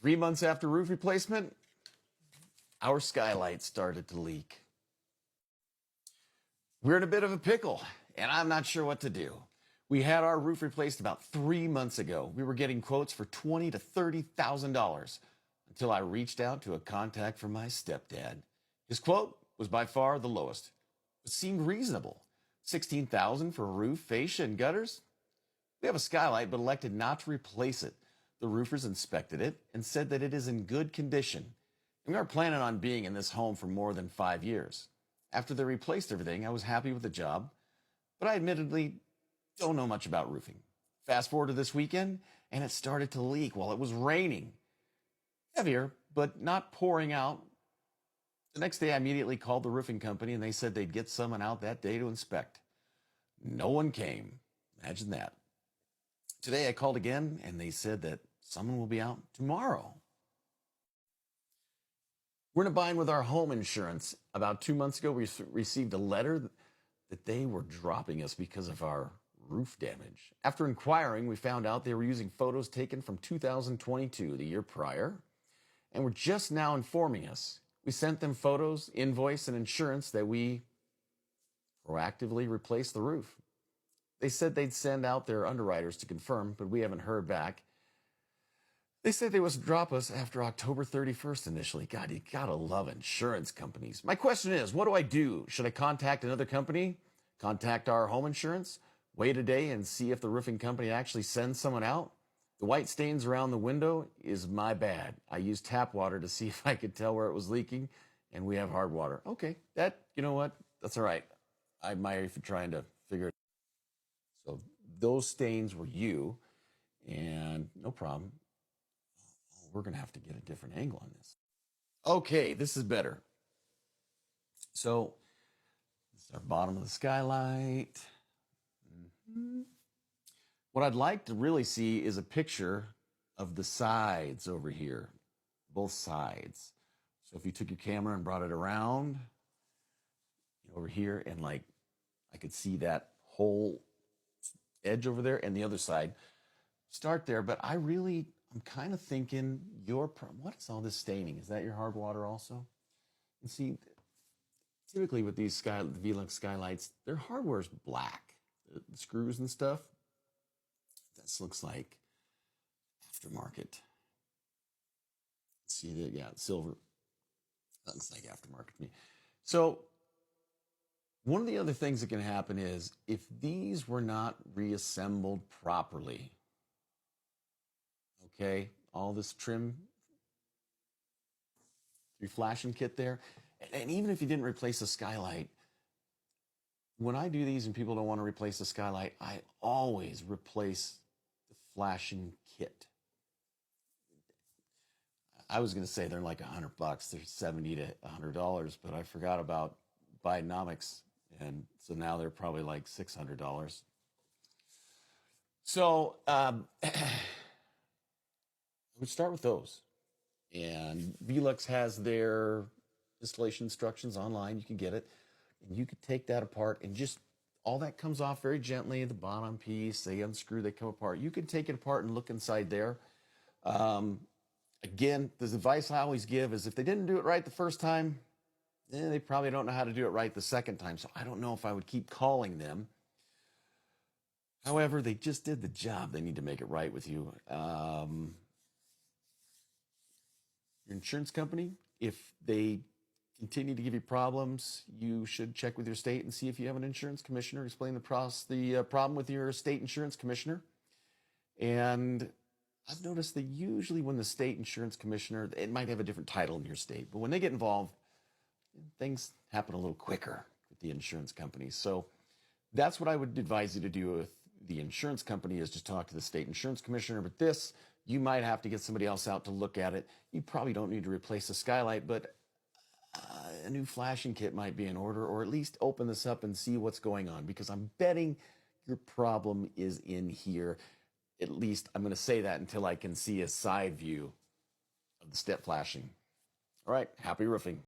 3 months after roof replacement, our skylight started to leak. We're in a bit of a pickle, and I'm not sure what to do. We had our roof replaced about 3 months ago. We were getting quotes for $20,000 to $30,000 until I reached out to a contact from my stepdad. His quote was by far the lowest. It seemed reasonable. $16,000 for a roof, fascia, and gutters? We have a skylight, but elected not to replace it. The roofers inspected it and said that it is in good condition. And we are planning on being in this home for more than 5 years. After they replaced everything, I was happy with the job, but I admittedly don't know much about roofing. Fast forward to this weekend, and it started to leak while it was raining. Heavier, but not pouring out. The next day, I immediately called the roofing company, and they said they'd get someone out that day to inspect. No one came. Imagine that. Today, I called again, and they said that someone will be out tomorrow. We're in a bind with our home insurance. About 2 months ago, we received a letter that they were dropping us because of our roof damage. After inquiring, we found out they were using photos taken from 2022, the year prior, and were just now informing us. We sent them photos, invoice, and insurance that we proactively replaced the roof. They said they'd send out their underwriters to confirm, but we haven't heard back. They said they was drop us after October 31st initially. God, you gotta love insurance companies. My question is, what do I do? Should I contact another company? Contact our home insurance? Wait a day and see if the roofing company actually sends someone out? The white stains around the window is my bad. I used tap water to see if I could tell where it was leaking, and we have hard water. Okay, you know what? That's all right. I admire you for trying to figure it out. So those stains were you, and no problem. We're going to have to get a different angle on this. Okay, this is better. So this is our bottom of the skylight. What I'd like to really see is a picture of the sides over here, both sides. So if you took your camera and brought it around over here, and like I could see that whole edge over there and the other side. Start there, but I'm kind of thinking what is all this staining? Is that your hard water also? And see, typically with these the Velux skylights, their hardware is black. The screws and stuff. This looks like aftermarket. See that? Yeah, silver. That looks like aftermarket to me. So one of the other things that can happen is if these were not reassembled properly, okay, all this trim, flashing kit there, and even if you didn't replace the skylight, when I do these and people don't want to replace the skylight, I always replace the flashing kit. I was going to say they're like $100. They're $70 to $100, but I forgot about Bidenomics, and so now they're probably like $600. So I would start with those. And Velux has their installation instructions online. You can get it. And you could take that apart and just, all that comes off very gently, the bottom piece, they unscrew, they come apart. You can take it apart and look inside there. Again, the advice I always give is if they didn't do it right the first time, they probably don't know how to do it right the second time. So I don't know if I would keep calling them. However, they just did the job. They need to make it right with you. Your insurance company, if they continue to give you problems, you should check with your state and see if you have an insurance commissioner. Explain the problem with your state insurance commissioner. And I've noticed that usually when the state insurance commissioner, it might have a different title in your state, but when they get involved, things happen a little quicker with the insurance companies. So that's what I would advise you to do with the insurance company, is just talk to the state insurance commissioner. But this, you might have to get somebody else out to look at it. You probably don't need to replace the skylight, but a new flashing kit might be in order, or at least open this up and see what's going on, because I'm betting your problem is in here. At least I'm going to say that until I can see a side view of the step flashing. All right, happy roofing.